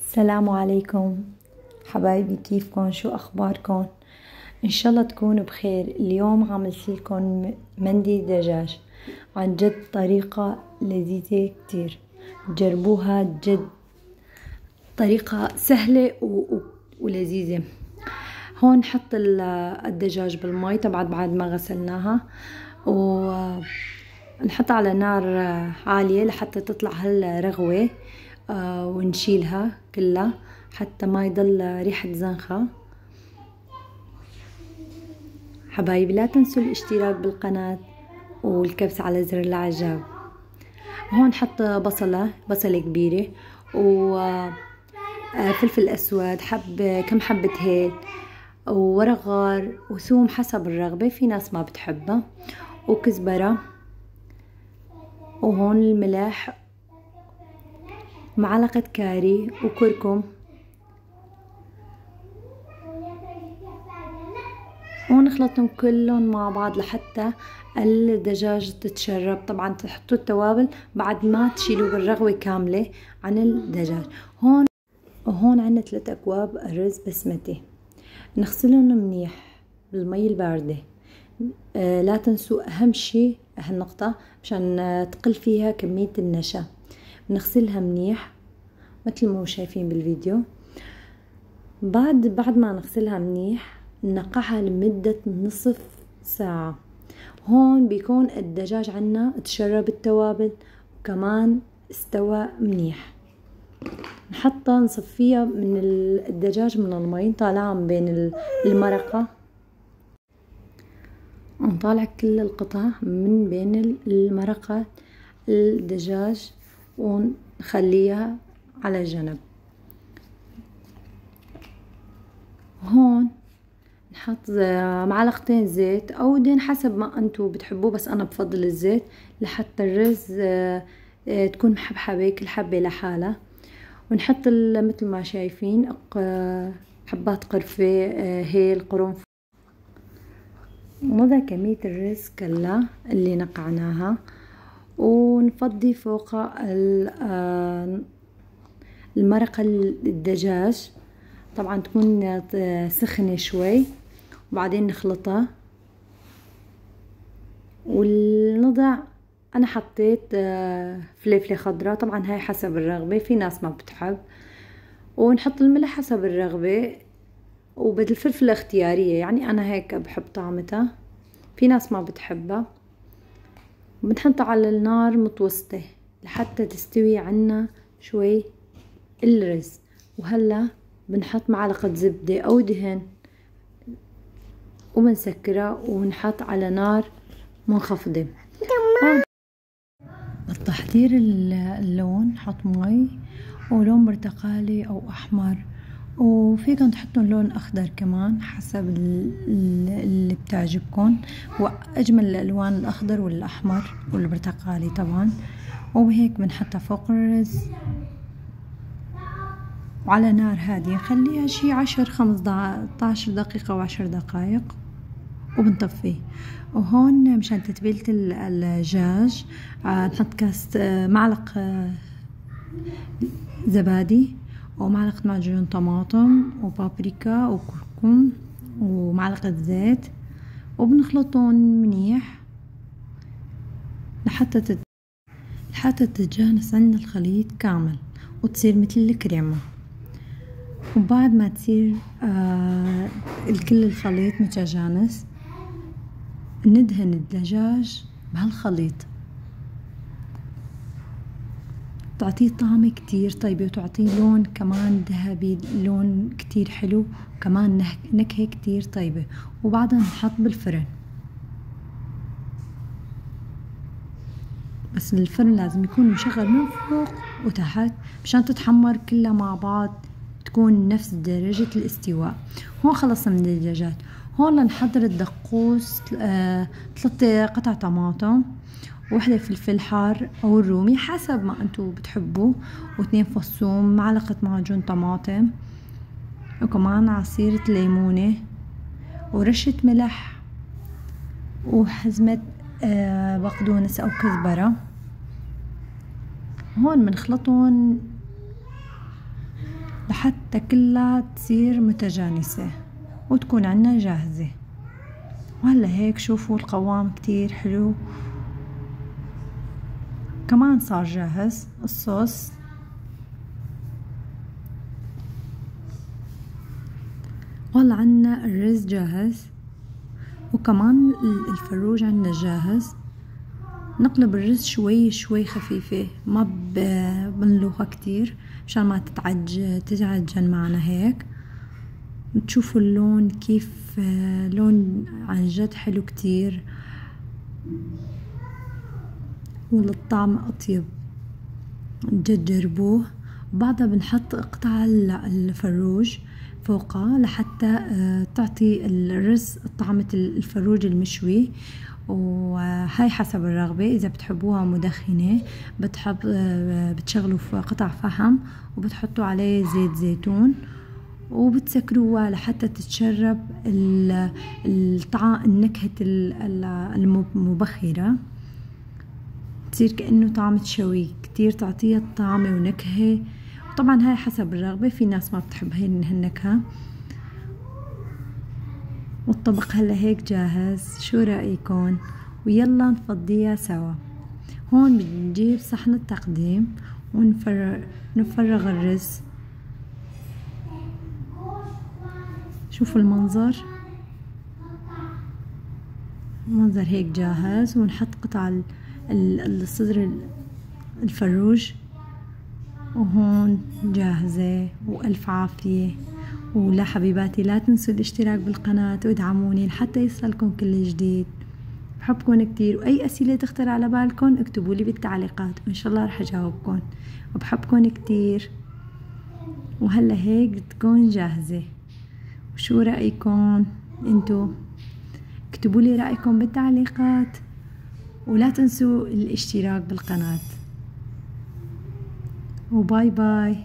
السلام عليكم حبايبي، كيفكن؟ شو اخباركن؟ ان شاء الله تكونوا بخير. اليوم عملت لكم مندي دجاج، عن جد طريقة لذيذة كتير، جربوها. جد طريقة سهلة ولذيذة. هون نحط الدجاج بالمي طبعا بعد ما غسلناها، ونحطها على نار عالية لحتى تطلع هالرغوة، ونشيلها كلها حتى ما يضل ريحة زنخة. حبايبي لا تنسوا الاشتراك بالقناة والكبس على زر الإعجاب. هون حط بصلة كبيرة، وفلفل أسود، كم حبة هيل، وورق غار، وثوم حسب الرغبة، في ناس ما بتحبها، وكزبرة، وهون الملح، معلقة كاري وكركم، ونخلطهم كلهم مع بعض لحتى الدجاج تتشرب. طبعا تحطوا التوابل بعد ما تشيلوا الرغوة كاملة عن الدجاج. وهون عنا 3 أكواب رز بسمتي، نغسلهم منيح بالمي الباردة. لا تنسوا أهم شي هالنقطة مشان تقل فيها كمية النشا. بنغسلها منيح مثل ما شايفين بالفيديو. بعد ما نغسلها منيح ننقعها لمدة نصف ساعة. هون بيكون الدجاج عنا تشرب التوابل وكمان استوى منيح. نحطها نصفيها من الدجاج من المي، نطالعها من بين المرقة، نطالع كل القطع من بين المرقة الدجاج ونخليها على جنب. هون نحط معلقتين زيت او دين حسب ما انتو بتحبوه، بس انا بفضل الزيت لحتى الرز تكون محبحبة كل حبة لحالها. ونحط مثل ما شايفين حبات قرفة، هيل، قرنفل، ونضع كمية الرز كلها اللي نقعناها، ونفضي فوق المرقة الدجاج. طبعا تكون سخنة شوي، وبعدين نخلطها ونضع. انا حطيت فلفلة خضراء، طبعا هاي حسب الرغبة، في ناس ما بتحب، ونحط الملح حسب الرغبة، وبدل الفلفل اختيارية، يعني انا هيك بحب طعمتها، في ناس ما بتحبها. بنحطها على النار متوسطة لحتى تستوي عنا شوي الرز. وهلا بنحط معلقة زبدة او دهن وبنسكرها، ونحط على نار منخفضة. التحضير اللون، نحط مي ولون برتقالي او احمر، وفيكن تحطون لون اخضر كمان حسب اللي بتعجبكم. واجمل الالوان الاخضر والاحمر والبرتقالي طبعا. وهيك بنحطها فوق الرز وعلى نار هادية، نخليها شي 15 دقيقة و10 دقائق وبنطفيه. وهون مشان تتبيلة الدجاج نحط كاس معلقة زبادي، ومعلقة معجون طماطم، وبابريكا، وكركم، ومعلقة زيت، وبنخلطهم منيح لحتى تتجانس عنا الخليط كامل وتصير مثل الكريمة. وبعد ما تصير الكل الخليط متجانس، ندهن الدجاج بهالخليط، تعطيه طعم كتير طيبة، وتعطيه لون كمان ذهبي، لون كتير حلو، وكمان نكهة كتير طيبة. وبعدها نحط بالفرن، بس الفرن لازم يكون مشغل من فوق وتحت مشان تتحمر كلها مع بعض، تكون نفس درجة الاستواء. هون خلصنا من الدجاج. هون لنحضر الدقوس، 3 قطع طماطم، وحدة فلفل حار او الرومي حسب ما انتو بتحبوا، و2 فص ثوم، معلقة معجون طماطم، وكمان عصيرة ليمونة، ورشة ملح، وحزمة بقدونس او كزبرة. هون بنخلطهم لحتى كلها تصير متجانسة وتكون عنا جاهزة. وهلا هيك شوفوا القوام كتير حلو، كمان صار جاهز الصوص. والله عنا الرز جاهز وكمان الفروج عنا جاهز. نقلب الرز شوي شوي خفيفة، ما بنلوها كتير مشان ما تتعجن معنا هيك. بتشوفوا اللون كيف لون عن جد حلو كتير، والطعم أطيب جد، جربوه. بعدها بنحط قطع الفروج فوقها لحتى تعطي الرز طعمة الفروج المشوي. وهاي حسب الرغبة، إذا بتحبوها مدخنة بتشغلوا في قطع فحم وبتحطوا عليه زيت زيتون وبتسكروها لحتى تتشرب النكهة المبخرة، تصير كأنه طعم شوي كتير، تعطيها طعمة ونكهة. طبعا هاي حسب الرغبة، في ناس ما بتحب هاي النكهة. والطبق هلا هيك جاهز، شو رأيكم؟ ويلا نفضيها سوا. هون بنجيب صحن التقديم ونفرغ الرز. شوفوا المنظر هيك جاهز. ونحط قطع الصدر الفروج، وهون جاهزة وألف عافية. ولا حبيباتي لا تنسوا الاشتراك بالقناة وادعموني لحتى يوصلكم كل جديد. بحبكم كتير، وأي أسئلة تخطر على بالكم اكتبوا لي بالتعليقات وإن شاء الله رح أجاوبكم. وبحبكم كتير. وهلا هيك بتكون جاهزة. وشو رأيكم انتو؟ اكتبوا لي رأيكم بالتعليقات، ولا تنسوا الاشتراك بالقناة. وباي باي.